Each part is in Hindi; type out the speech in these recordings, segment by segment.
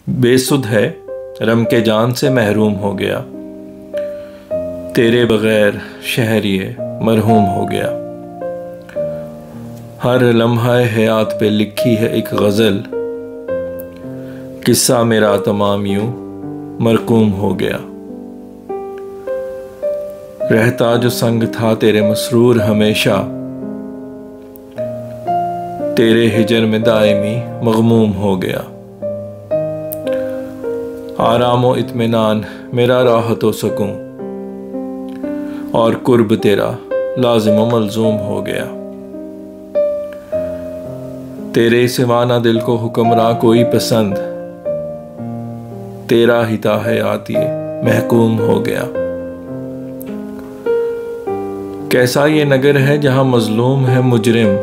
बेसुध है, रम के जान से महरूम हो गया। तेरे बगैर शहर ये मरहूम हो गया। हर लम्हा हयात पे लिखी है एक गज़ल, किस्सा मेरा तमाम यूं मरकूम हो गया। रहता जो संग था तेरे मसरूर हमेशा, तेरे हिजर में दायमी मग़मूम हो गया। आरामो इत्मीनान मेरा राहतो सकूं, और कुर्ब तेरा लाज़िम मलज़ूम हो गया। तेरे सिवा ना दिल को हुक्मरां कोई पसंद, तेरा ही ता हयात ये महकूम हो गया। कैसा ये नगर है जहां मजलूम है मुजरिम,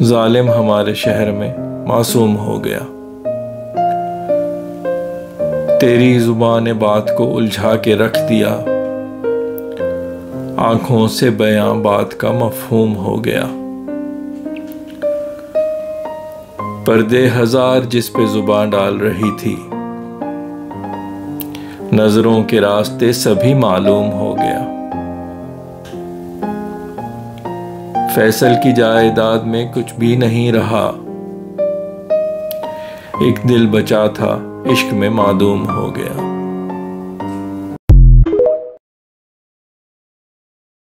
जालिम हमारे शहर में मासूम हो गया। तेरी जुबान ने बात को उलझा के रख दिया, आंखों से बयां बात का मफहूम हो गया। पर्दे हजार जिस पे जुबान डाल रही थी, नजरों के रास्ते सभी मालूम हो गया। फैसल की जायदाद में कुछ भी नहीं रहा, एक दिल बचा था इश्क में मादूम हो गया।